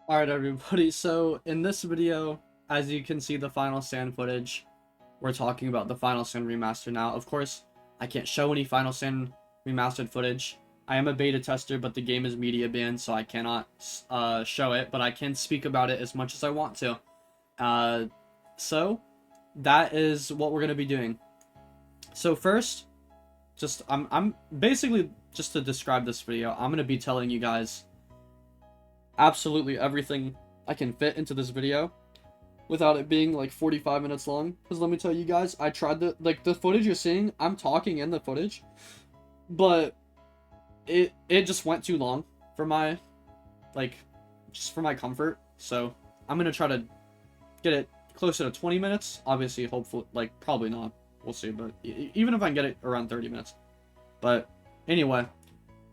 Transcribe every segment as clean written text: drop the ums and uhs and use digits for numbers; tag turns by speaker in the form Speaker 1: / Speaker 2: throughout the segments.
Speaker 1: Alright everybody, so in this video, as you can see the Final Stand footage, we're talking about the Final Stand remaster now. Of course, I can't show any Final Stand remastered footage. I am a beta tester, but the game is media banned, so I cannot show it, but I can speak about it as much as I want to. So, that is what we're going to be doing. So first, I'm basically, just to describe this video, I'm going to be telling you guys absolutely everything I can fit into this video without it being like 45 minutes long. Because let me tell you guys, I tried the footage you're seeing, I'm talking in the footage, but it just went too long for my, just for my comfort. So I'm gonna try to get it closer to 20 minutes. Obviously, hopefully, probably not. We'll see, but even if I can get it around 30 minutes. But anyway,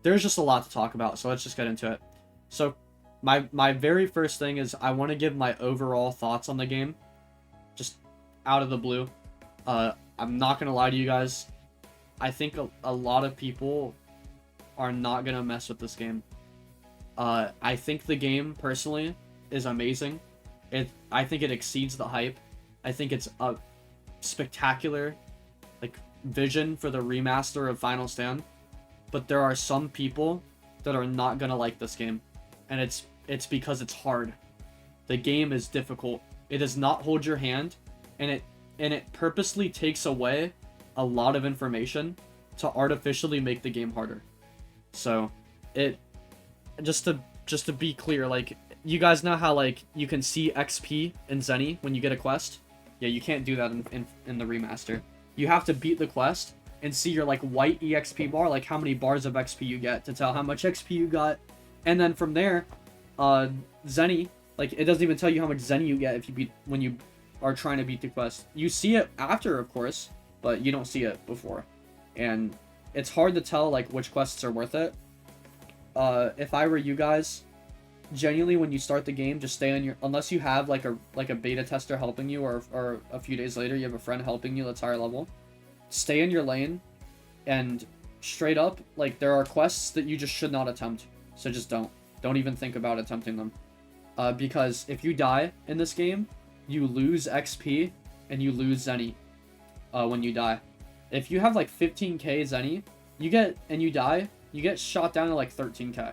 Speaker 1: there's just a lot to talk about, so let's just get into it. So my very first thing is I want to give my overall thoughts on the game, just out of the blue. I'm not gonna lie to you guys. I think a lot of people are not gonna mess with this game. I think the game personally is amazing. I think it exceeds the hype. I think it's a spectacular vision for the remaster of Final Stand. But there are some people that are not gonna like this game, and it's because it's hard. The game is difficult. It does not hold your hand, and it purposely takes away a lot of information to artificially make the game harder. So, it just to be clear, you guys know how you can see XP in Zenny when you get a quest? Yeah, you can't do that in the remaster. You have to beat the quest and see your white EXP bar, how many bars of XP you get to tell how much XP you got. And then from there, Zenny, it doesn't even tell you how much Zenny you get when you are trying to beat the quest. You see it after, of course, but you don't see it before. And it's hard to tell which quests are worth it. If I were you guys, genuinely when you start the game, just stay on your, unless you have a beta tester helping you, or a few days later you have a friend helping you that's higher level, stay in your lane, and straight up, there are quests that you just should not attempt. So just don't even think about attempting them. Because if you die in this game, you lose XP and you lose Zenny when you die. If you have 15k Zenny, and you die, you get shot down to 13k.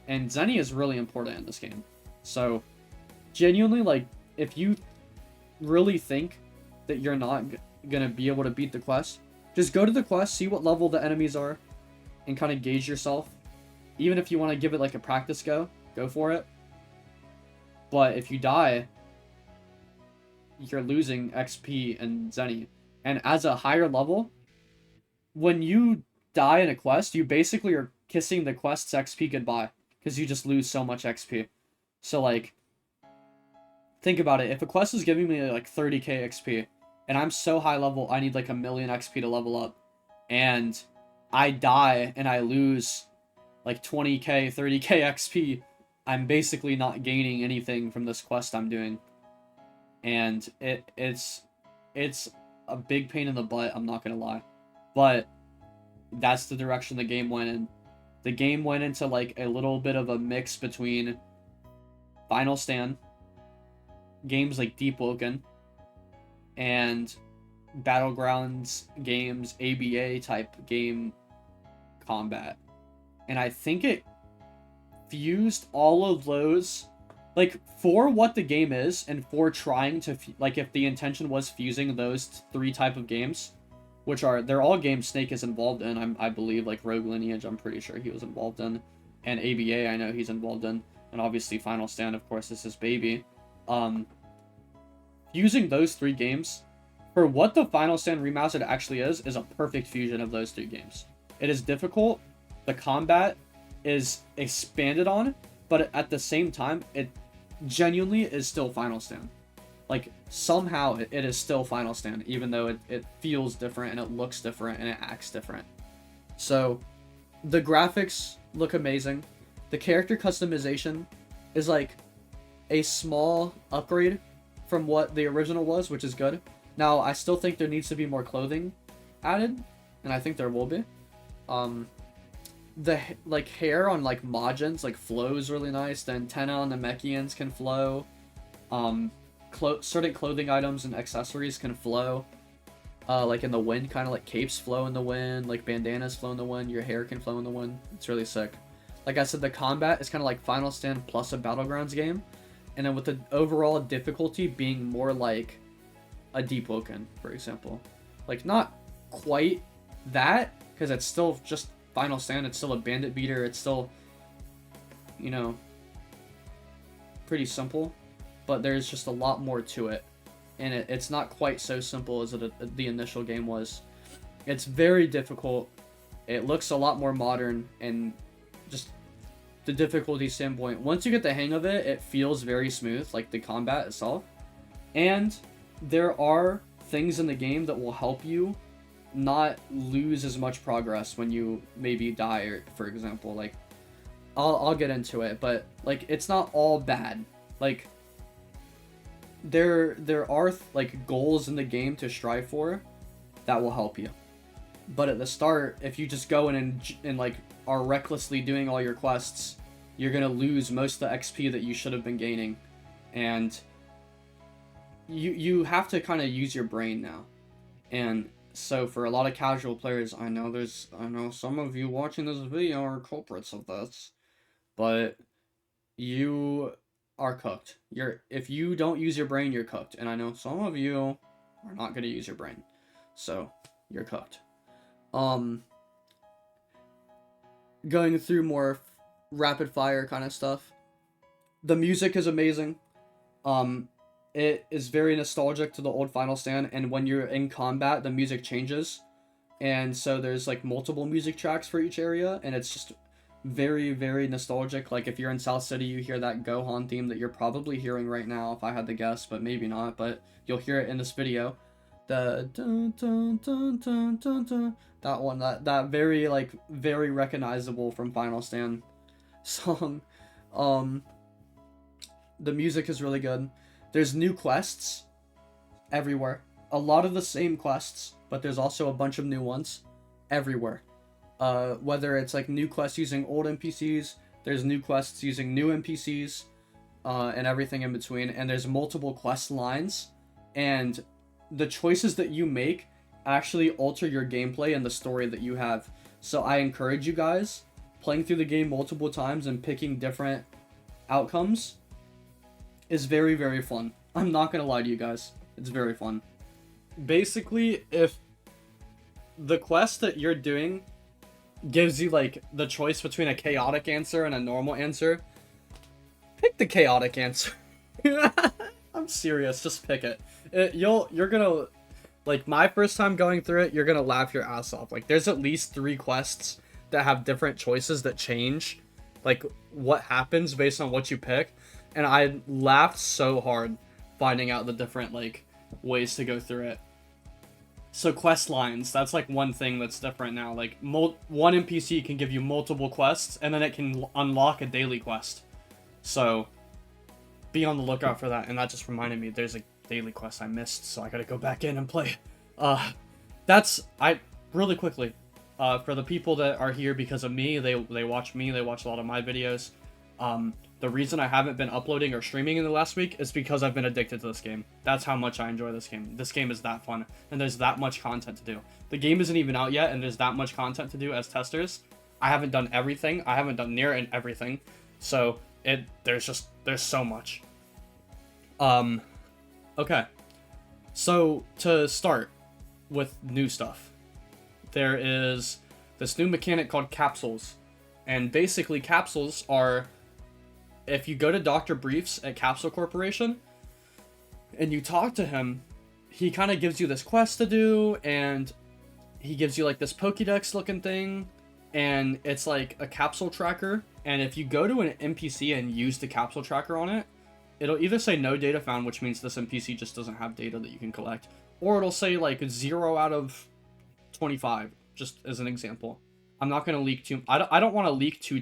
Speaker 1: And Zenny is really important in this game. So, genuinely, if you really think that you're not gonna be able to beat the quest, just go to the quest, see what level the enemies are, and kind of gauge yourself. Even if you want to give it a practice go for it. But if you die, you're losing XP and Zenny. And as a higher level, when you die in a quest, you basically are kissing the quest's XP goodbye, because you just lose so much XP. So, think about it. If a quest is giving me 30k XP, and I'm so high level, I need 1,000,000 XP to level up, and I die and I lose 20k, 30k XP, I'm basically not gaining anything from this quest I'm doing. And it's a big pain in the butt, I'm not gonna lie. But that's the direction the game went in. The game went into a little bit of a mix between Final Stand, games like Deep Woken, and Battlegrounds games, ABA type game combat. And I think it fused all of those, for what the game is, and for trying to, if the intention was fusing those three type of games, which they're all games Snake is involved in. I believe, Rogue Lineage, I'm pretty sure he was involved in, and ABA, I know he's involved in, and obviously Final Stand, of course, is his baby. Fusing those three games, for what the Final Stand Remastered actually is a perfect fusion of those three games. It is difficult, the combat is expanded on, but at the same time, it genuinely is still Final Stand. Somehow it is still Final Stand, even though it feels different, and it looks different, and it acts different. So, the graphics look amazing. The character customization is a small upgrade from what the original was, which is good. Now, I still think there needs to be more clothing added, and I think there will be. the like hair on like Majins like flows really nice. The antenna on the Mechians can flow. Certain clothing items and accessories can flow. Like in the wind, kind of like capes flow in the wind, like bandanas flow in the wind. Your hair can flow in the wind. It's really sick. Like I said, the combat is kind of like Final Stand plus a Battlegrounds game, and then with the overall difficulty being more like a Deep Woken, for example. Like not quite that, because it's still just Final Stand. It's still a bandit beater. It's still, you know, pretty simple, but there's just a lot more to it, and it's not quite so simple as the initial game was. It's very difficult. It looks a lot more modern, and just the difficulty standpoint, once you get the hang of it, it feels very smooth, like the combat itself. And there are things in the game that will help you not lose as much progress when you maybe die, or, for example, like I'll get into it, but like it's not all bad. Like there are like goals in the game to strive for that will help you. But at the start, if you just go in and like are recklessly doing all your quests, you're gonna lose most of the XP that you should have been gaining, and you have to kind of use your brain now. And so for a lot of casual players, I know some of you watching this video are culprits of this, but you are cooked. If you don't use your brain, you're cooked. And I know some of you are not going to use your brain, so you're cooked. Going through more rapid fire kind of stuff. The music is amazing. It is very nostalgic to the old Final Stand, and when you're in combat, the music changes, and so there's like multiple music tracks for each area, and it's just very, very nostalgic. Like if you're in South City, you hear that Gohan theme that you're probably hearing right now, if I had to guess, but maybe not, but you'll hear it in this video. The dun, dun, dun, dun, dun, dun, that one, that very, like, very recognizable from Final Stand song. The music is really good. There's new quests everywhere. A lot of the same quests, but there's also a bunch of new ones everywhere. Whether it's like new quests using old NPCs, there's new quests using new NPCs, and everything in between. And there's multiple quest lines, and the choices that you make actually alter your gameplay and the story that you have. So I encourage you guys, playing through the game multiple times and picking different outcomes is very, very fun. I'm not gonna lie to you guys. It's very fun. Basically, if the quest that you're doing gives you like the choice between a chaotic answer and a normal answer, pick the chaotic answer. I'm serious, just pick it. You're gonna, like, my first time going through it, you're gonna laugh your ass off. Like, there's at least 3 quests that have different choices that change, like, what happens based on what you pick. And I laughed so hard finding out the different, like, ways to go through it. So quest lines, that's like one thing that's different now. Like, one NPC can give you multiple quests, and then it can unlock a daily quest. So be on the lookout for that. And that just reminded me, there's a daily quest I missed, so I gotta go back in and play. Really quickly, for the people that are here because of me, they watch me, they watch a lot of my videos. The reason I haven't been uploading or streaming in the last week is because I've been addicted to this game. That's how much I enjoy this game. This game is that fun, and there's that much content to do. The game isn't even out yet, and there's that much content to do as testers. I haven't done everything. I haven't done near and everything. So there's so much. Okay. So to start with new stuff, there is this new mechanic called capsules, and basically capsules are, if you go to Dr. Briefs at Capsule Corporation and you talk to him, he kind of gives you this quest to do, and he gives you like this Pokédex looking thing, and it's like a capsule tracker. And if you go to an NPC and use the capsule tracker on it, it'll either say no data found, which means this NPC just doesn't have data that you can collect, or it'll say like 0 out of 25, just as an example. I'm not going to leak too, I don't want to leak too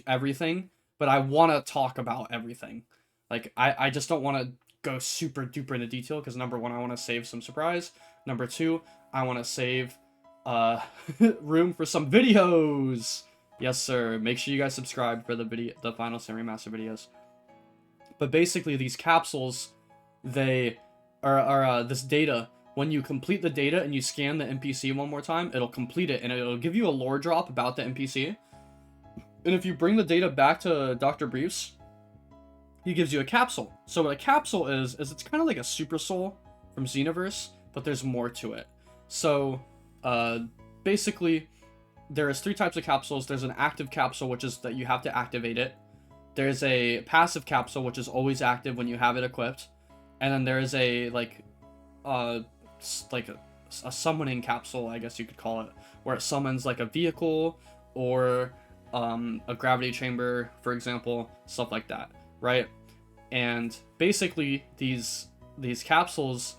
Speaker 1: everything, but I want to talk about everything. Like, I just don't want to go super duper into detail, because number 1, I want to save some surprise. Number 2, I want to save room for some videos. Yes, sir. Make sure you guys subscribe for the Final Sin Remaster videos. But basically, these capsules, they are this data. When you complete the data and you scan the NPC one more time, it'll complete it, and it'll give you a lore drop about the NPC. And if you bring the data back to Dr. Briefs, he gives you a capsule. So what a capsule is it's kind of like a super soul from Xenoverse, but there's more to it. So, basically, there's 3 types of capsules. There's an active capsule, which is that you have to activate it. There's a passive capsule, which is always active when you have it equipped. And then there's a, a summoning capsule, I guess you could call it, where it summons, like, a vehicle or a gravity chamber, for example, stuff like that, right? And basically, these capsules,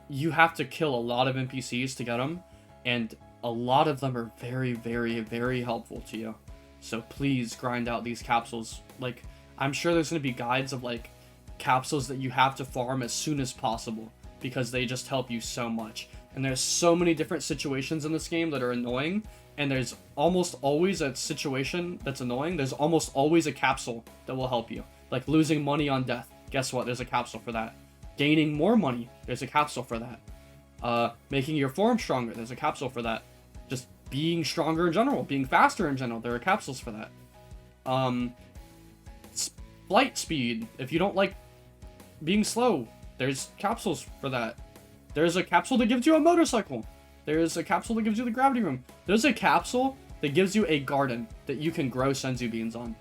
Speaker 1: you have to kill a lot of NPCs to get them, and a lot of them are very, very, very helpful to you. So please grind out these capsules. Like, I'm sure there's going to be guides of, like, capsules that you have to farm as soon as possible, because they just help you so much. And there's so many different situations in this game that are annoying, and there's almost always a situation that's annoying. There's almost always a capsule that will help you. Like losing money on death. Guess what? There's a capsule for that. Gaining more money. There's a capsule for that. Making your form stronger. There's a capsule for that. Just being stronger in general. Being faster in general. There are capsules for that. Flight speed. If you don't like being slow, there's capsules for that. There's a capsule that gives you a motorcycle. There's a capsule that gives you the gravity room. There's a capsule that gives you a garden that you can grow senzu beans on.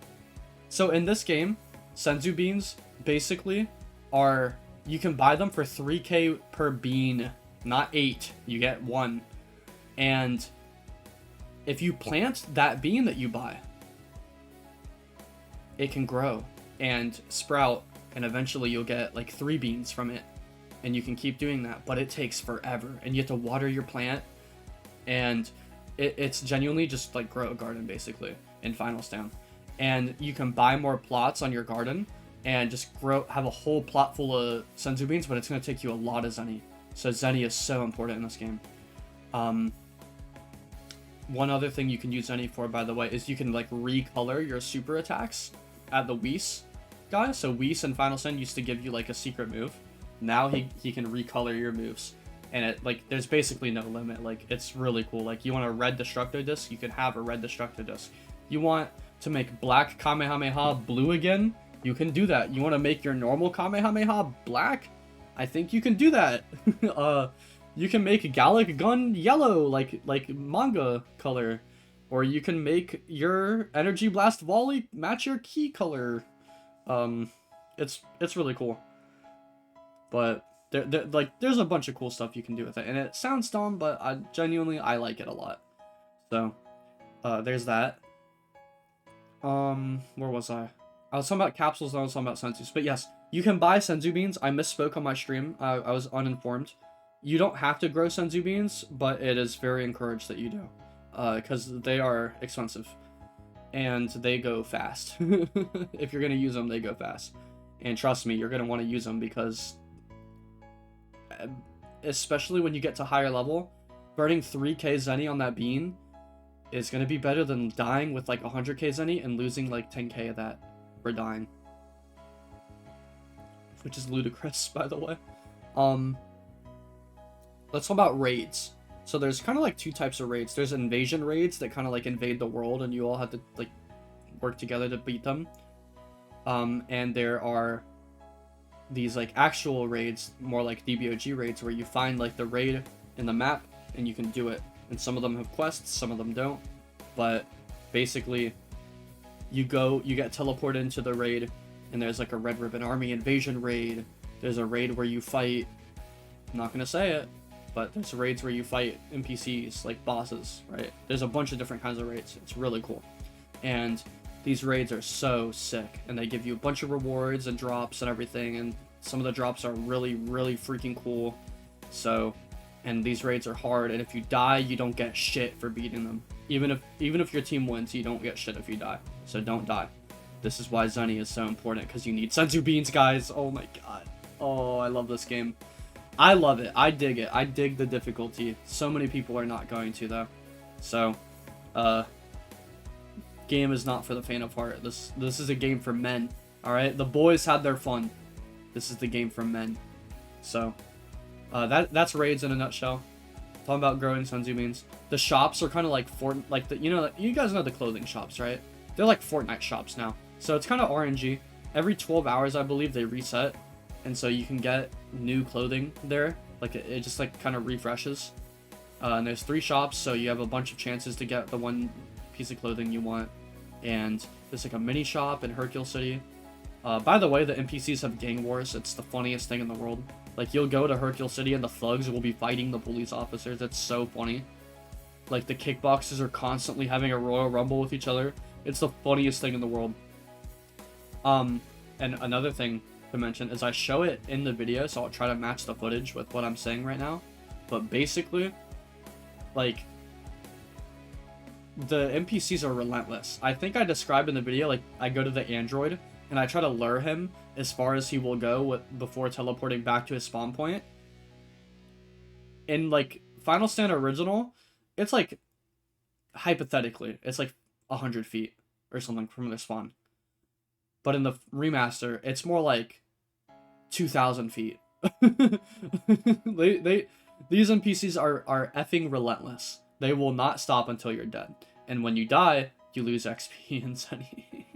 Speaker 1: So in this game, senzu beans basically are, you can buy them for 3k per bean, not 8. You get 1. And if you plant that bean that you buy, it can grow and sprout, and eventually you'll get like 3 beans from it. And you can keep doing that, but it takes forever, and you have to water your plant, and it's genuinely just like grow a garden basically in Finals Town. And you can buy more plots on your garden and just have a whole plot full of senzu beans, but it's going to take you a lot of zenny. So zenny is so important in this game. One other thing you can use zenny for, by the way, is you can like recolor your super attacks at the Whis guy. So Whis in Final Sin used to give you like a secret move. Now he can recolor your moves, and it, like, there's basically no limit. Like, it's really cool. Like, you want a red Destructo Disc, you can have a red Destructo Disc. You want to make black Kamehameha blue again, you can do that. You want to make your normal Kamehameha black, I think you can do that. You can make Gallic Gun yellow, like manga color, or you can make your Energy Blast Volley match your key color. It's really cool. But there's a bunch of cool stuff you can do with it, and it sounds dumb, but I like it a lot. So, there's that. Where was I? I was talking about capsules, and I was talking about senzus. But yes, you can buy senzu beans. I misspoke on my stream. I was uninformed. You don't have to grow senzu beans, but it is very encouraged that you do, because they are expensive, and they go fast. If you're gonna use them, they go fast. And trust me, you're gonna want to use them, because especially when you get to higher level, burning 3k zenny on that bean is going to be better than dying with like 100k zenny and losing like 10k of that for dying, which is ludicrous, by the way. Let's talk about raids. So there's kind of like 2 types of raids. There's invasion raids that kind of like invade the world, and you all have to like work together to beat them. And there are these like actual raids, more like DBOG raids, where you find like the raid in the map and you can do it. And some of them have quests, some of them don't. But basically, you get teleported into the raid, and there's like a Red Ribbon Army invasion raid. There's a raid where you fight, I'm not gonna say it, but there's raids where you fight NPCs, like bosses, right? There's a bunch of different kinds of raids. It's really cool. And these raids are so sick, and they give you a bunch of rewards and drops and everything, and some of the drops are really, really freaking cool. So, and these raids are hard, and if you die, you don't get shit for beating them. Even if your team wins, you don't get shit if you die. So don't die. This is why zenny is so important, because you need senzu beans, guys. Oh my god. Oh, I love this game. I love it. I dig it. I dig the difficulty. So many people are not going to, though. So, game is not for the faint of heart. This is a game for men. All right, the boys had their fun. This is the game for men. So, that's raids in a nutshell. Talking about growing Senzu beans. The shops are kind of like you guys know the clothing shops, right? They're like Fortnite shops now. So it's kind of RNG. Every 12 hours, I believe, they reset, and so you can get new clothing there. Like it just like kind of refreshes. And there's 3 shops, so you have a bunch of chances to get the one piece of clothing you want. And there's like a mini shop in Hercule City. By the way, the NPCs have gang wars. It's the funniest thing in the world. Like, you'll go to Hercule City and the thugs will be fighting the police officers. It's so funny. Like, the kickboxers are constantly having a Royal Rumble with each other. It's the funniest thing in the world. And another thing to mention is I show it in the video, so I'll try to match the footage with what I'm saying right now. But basically, like, the NPCs are relentless. I think I described in the video, like, I go to the android and I try to lure him as far as he will go before teleporting back to his spawn point. In, like, Final Stand Original, it's, like, hypothetically, it's, like, 100 feet or something from their spawn. But in the remaster, it's more like 2,000 feet. These NPCs are effing relentless. They will not stop until you're dead. And when you die, you lose XP and Sunny.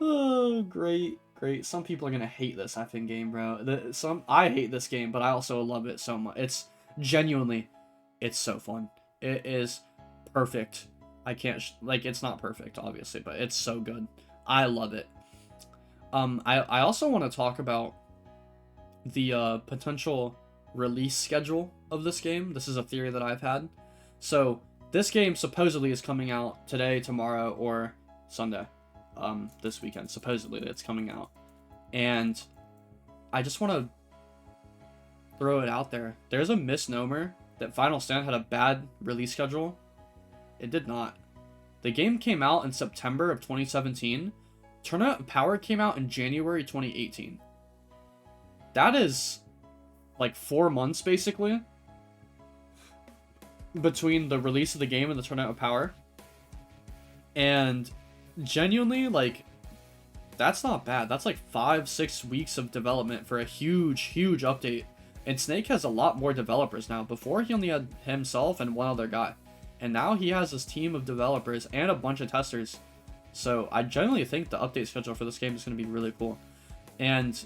Speaker 1: Oh, great. Some people are gonna hate this effing game, bro. I hate this game, but I also love it so much. It's genuinely, it's so fun. It is perfect. I can't, it's not perfect, obviously, but it's so good. I love it. I also want to talk about the potential release schedule of this game. This is a theory that I've had. So this game supposedly is coming out today, tomorrow, or Sunday. This weekend, supposedly it's coming out. And I just want to throw it out there. There's a misnomer that Final Stand had a bad release schedule. It did not. The game came out in September of 2017. Tournament of Power came out in January 2018. That is like 4 months basically between the release of the game and the Tournament of Power. And genuinely, like, that's not bad. That's like 5-6 weeks of development for a huge update. And Snake has a lot more developers now. Before, he only had himself and one other guy, and now he has this team of developers and a bunch of testers. So I generally think the update schedule for this game is going to be really cool. And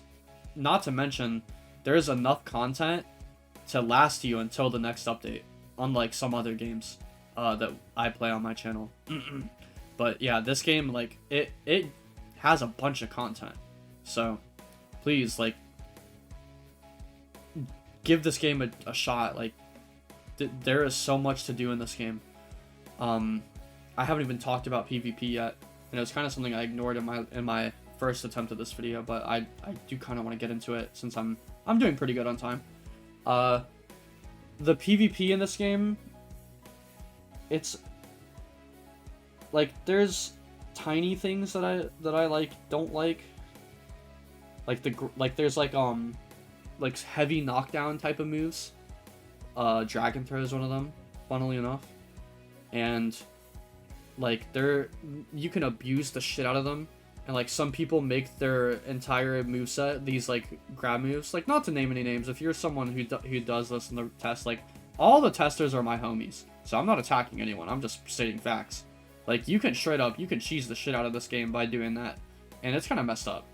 Speaker 1: not to mention, there's enough content to last you until the next update, unlike some other games that I play on my channel. But yeah, this game, like, it has a bunch of content. So please, like, give this game a shot. Like, there is so much to do in this game. I haven't even talked about PvP yet, and it was kind of something I ignored in my first attempt at this video, but I do kind of want to get into it since I'm doing pretty good on time. The PvP in this game, it's like, there's tiny things that I like don't like. There's like heavy knockdown type of moves. Dragon throw is one of them, funnily enough. And like, you can abuse the shit out of them. And like, some people make their entire moveset these like grab moves. Like, not to name any names, if you're someone who does this in the test, like, all the testers are my homies. So I'm not attacking anyone, I'm just stating facts. Like, you can straight up, you can cheese the shit out of this game by doing that. And it's kind of messed up.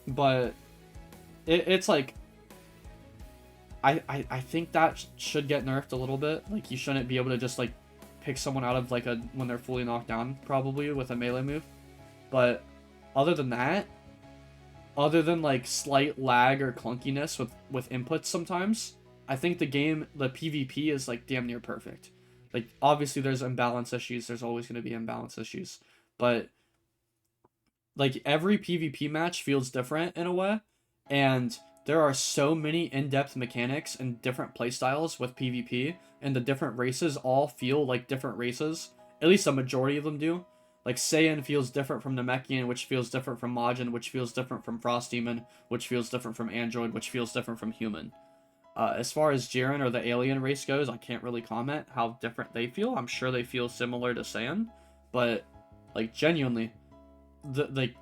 Speaker 1: But it's like, I think that should get nerfed a little bit. Like, you shouldn't be able to just like pick someone out of like when they're fully knocked down, probably with a melee move. But other than that, other than like slight lag or clunkiness with inputs sometimes, I think the PvP is like damn near perfect. Like, obviously there's imbalance issues, there's always going to be imbalance issues, but like, every PvP match feels different in a way, and there are so many in-depth mechanics and different playstyles with PvP, and the different races all feel like different races. At least a majority of them do. Like, Saiyan feels different from Namekian, which feels different from Majin, which feels different from Frost Demon, which feels different from Android, which feels different from Human. As far as Jiren or the alien race goes, I can't really comment how different they feel. I'm sure they feel similar to Saiyan, but like genuinely, like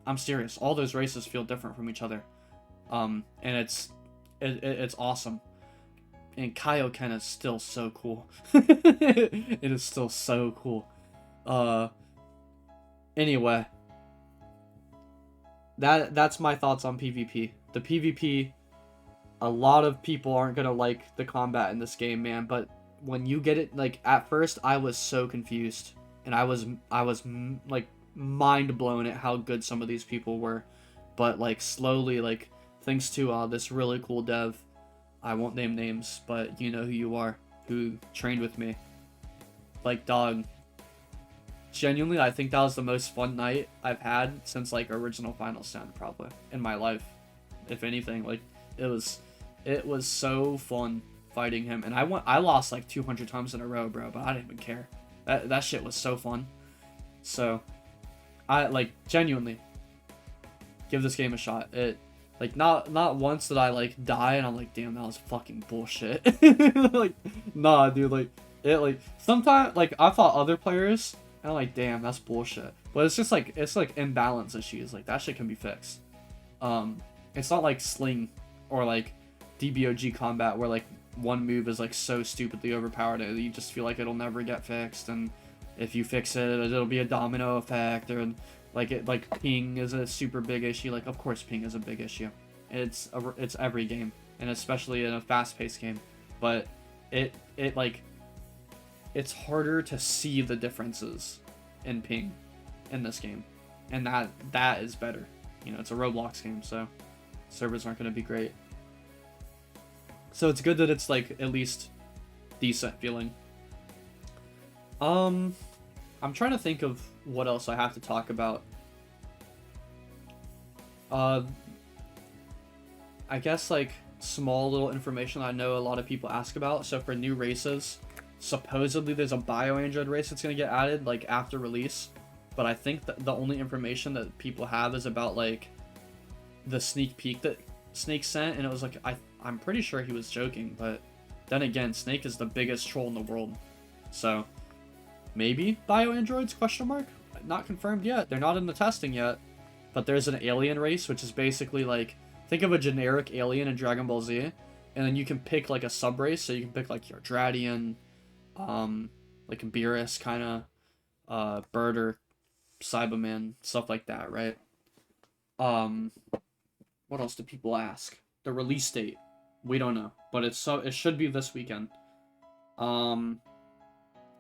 Speaker 1: I'm serious. All those races feel different from each other, and it's awesome. And Kaioken is still so cool. It is still so cool. Anyway, that's my thoughts on PvP. The PvP, a lot of people aren't gonna like the combat in this game, man. But when you get it, like at first, I was so confused, and I was like mind blown at how good some of these people were. But like slowly, like thanks to this really cool dev, I won't name names, but you know who you are, who trained with me. Like, dog, genuinely, I think that was the most fun night I've had since like original Final Stand, probably in my life. If anything, like it was so fun fighting him, and I lost like 200 times in a row, bro, but I didn't even care. That shit was so fun. So I like genuinely give this game a shot. It like not once did I like die and I'm like, damn, that was fucking bullshit. Like, nah, dude, like it like sometimes like I fought other players and I'm like, damn, that's bullshit. But it's like imbalance issues. Like that shit can be fixed. It's not like Sling or like DBOG combat where like one move is like so stupidly overpowered that you just feel like it'll never get fixed, and if you fix it, it'll be a domino effect, or like ping is a super big issue. Like of course ping is a big issue. It's every game, and especially in a fast-paced game. But it like it's harder to see the differences in ping in this game, and that is better. You know, it's a Roblox game, so servers aren't going to be great. So it's good that it's like at least decent feeling. I'm trying to think of what else I have to talk about. I guess like small little information I know a lot of people ask about. So for new races, supposedly there's a BioAndroid race that's going to get added like after release. But I think that the only information that people have is about like the sneak peek that Snake sent, and it was like I'm pretty sure he was joking, but then again, Snake is the biggest troll in the world. So maybe BioAndroids ? Not confirmed yet. They're not in the testing yet. But there's an alien race, which is basically like, think of a generic alien in Dragon Ball Z, and then you can pick like a sub race. So you can pick like your Dradian, like Beerus kind of, Birder, Cyberman, stuff like that, right? What else do people ask? The release date, we don't know, but it should be this weekend. So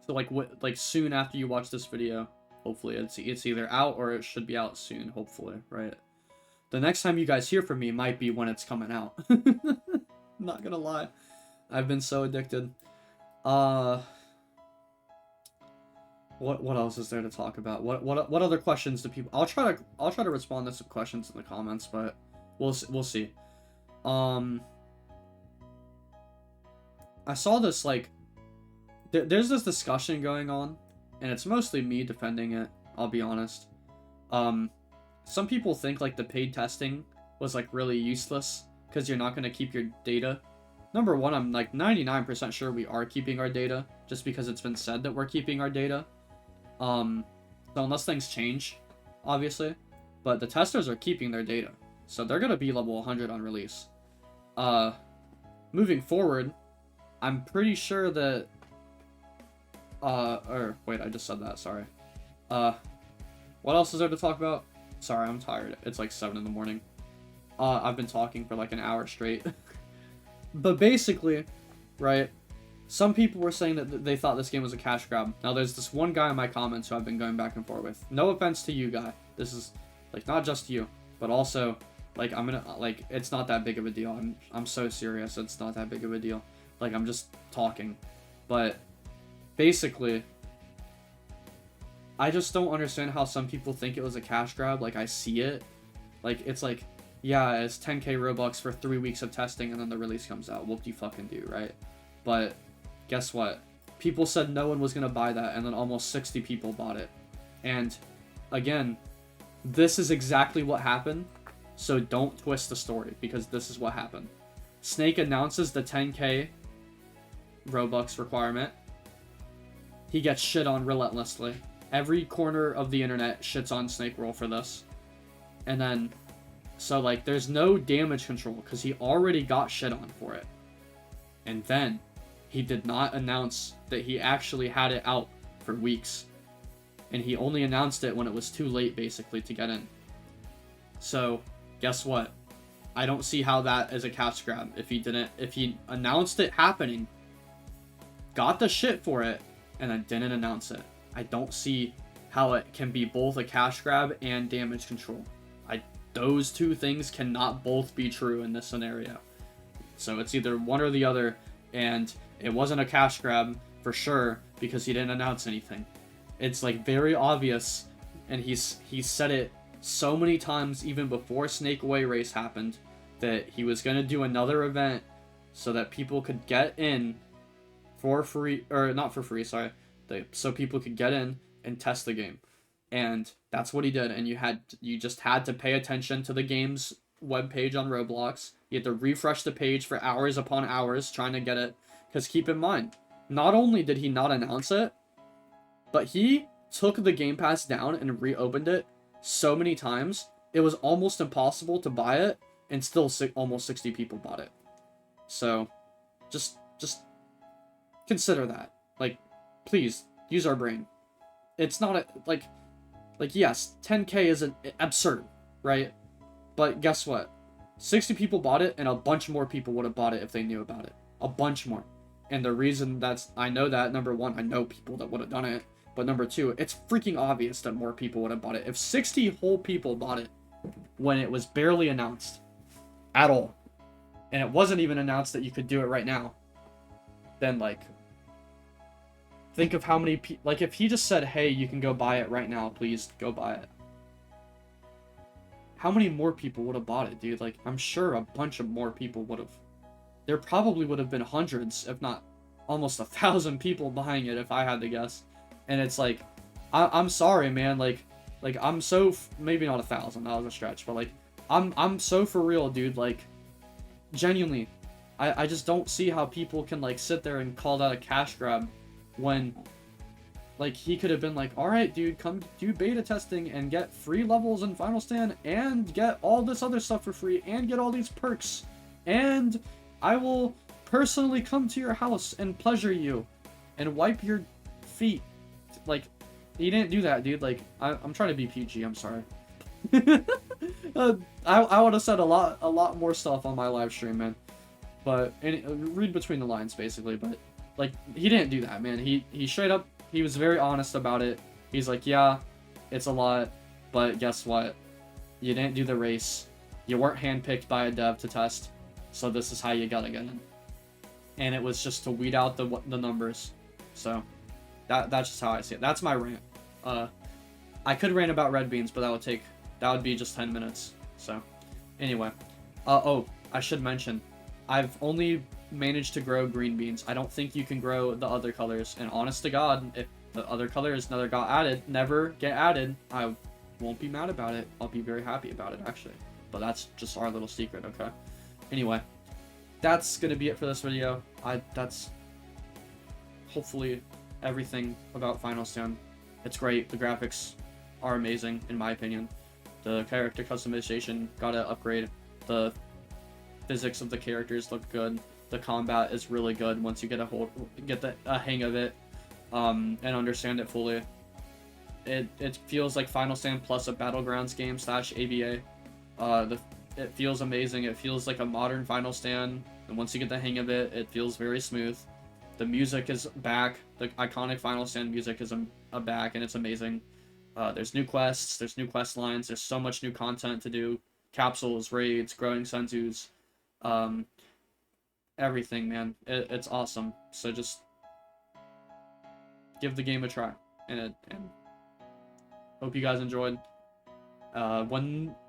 Speaker 1: like soon after you watch this video, hopefully it's either out or it should be out soon, hopefully, right? The next time you guys hear from me might be when it's coming out. Not gonna lie, I've been so addicted. What else is there to talk about? What other questions do people? I'll try to respond to some questions in the comments, but we'll see. I saw this like there's this discussion going on, and it's mostly me defending it, I'll be honest. Some people think like the paid testing was like really useless because you're not going to keep your data. Number one, I'm like 99% sure we are keeping our data just because it's been said that we're keeping our data. So unless things change, obviously, but the testers are keeping their data, so they're going to be level 100 on release. Moving forward, I'm pretty sure that or wait, I just said that, sorry. What else is there to talk about? Sorry, I'm tired. It's like 7 in the morning. I've been talking for like an hour straight. But basically, right, some people were saying that they thought this game was a cash grab. Now there's this one guy in my comments who I've been going back and forth with. No offense to you, guy. This is like not just you, but also like I'm gonna like it's not that big of a deal. I'm so serious. It's not that big of a deal. Like I'm just talking. But basically, I just don't understand how some people think it was a cash grab. Like I see it. Like it's like, yeah, it's 10k Robux for 3 weeks of testing and then the release comes out. What do you fucking do, right? But guess what? People said no one was going to buy that, and then almost 60 people bought it. And again, this is exactly what happened, so don't twist the story, because this is what happened. Snake announces the 10k Robux requirement. He gets shit on relentlessly. every corner of the internet shits on Snake Roll for this. And then, so like, there's no damage control because he already got shit on for it. And then, he did not announce that he actually had it out for weeks. And he only announced it when it was too late, basically, to get in. So, guess what? I don't see how that is a cash grab. If he announced it happening, got the shit for it, and then didn't announce it. I don't see how it can be both a cash grab and damage control. Those two things cannot both be true in this scenario. So it's either one or the other, and it wasn't a cash grab for sure because he didn't announce anything. It's like very obvious, and he's said it so many times even before Snake Away Race happened that he was going to do another event so that people could get in for free, or not for free, sorry, so people could get in and test the game. And that's what he did, and you just had to pay attention to the game's webpage on Roblox. You had to refresh the page for hours upon hours trying to get it, because keep in mind, not only did he not announce it, but he took the Game Pass down and reopened it so many times, it was almost impossible to buy it, and still almost 60 people bought it. So, just consider that. Like, please, use our brain. It's not like, yes, 10K is absurd, right? But guess what? 60 people bought it, and a bunch more people would have bought it if they knew about it. A bunch more. And the reason I know that, number one, I know people that would have done it. But number two, it's freaking obvious that more people would have bought it. If 60 whole people bought it when it was barely announced at all, and it wasn't even announced that you could do it right now, then, like, think of how many people, like, if he just said, hey, you can go buy it right now, please go buy it. How many more people would have bought it, dude? Like, I'm sure a bunch of more people would have. There probably would have been hundreds, if not almost 1,000 people buying it, if I had to guess. And it's like, I'm sorry, man. Like I'm so, maybe not 1,000, that was a stretch, but like, I'm so for real, dude. Like, genuinely, I just don't see how people can like sit there and call that a cash grab when, like, he could have been like, all right, dude, come do beta testing and get free levels in Final Stand and get all this other stuff for free and get all these perks, and I will personally come to your house and pleasure you and wipe your feet. Like, he didn't do that, dude. Like, I'm trying to be PG, I'm sorry. I would have said a lot more stuff on my live stream, man. But read between the lines, basically. But like, he didn't do that, man. He straight up, he was very honest about it. He's like, yeah, it's a lot, but guess what? You didn't do the race. You weren't handpicked by a dev to test, so this is how you gotta get in. And it was just to weed out the numbers. So that's just how I see it. That's my rant. I could rant about red beans, but that would be just 10 minutes. So anyway, oh, I should mention, I've only managed to grow green beans. I don't think you can grow the other colors, and honest to God, if the other colors never get added, I won't be mad about it. I'll be very happy about it, actually. But that's just our little secret, okay? Anyway, that's gonna be it for this video. That's hopefully everything about Final Stand. It's great. The graphics are amazing, in my opinion. The character customization got an upgrade. The physics of the characters look good. The combat is really good once you get a hang of it, and understand it fully. It feels like Final Stand plus a Battlegrounds game / ABA. It feels amazing. It feels like a modern Final Stand, and once you get the hang of it, it feels very smooth. The music is back. The iconic Final Stand music is back, and it's amazing. There's new quests, there's new quest lines, there's so much new content to do. Capsules, raids, growing senzus, everything, man. It's awesome. So just give the game a try, and hope you guys enjoyed.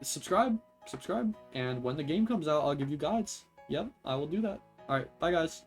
Speaker 1: Subscribe, and when the game comes out, I'll give you guides. Yep, I will do that. Alright, bye guys.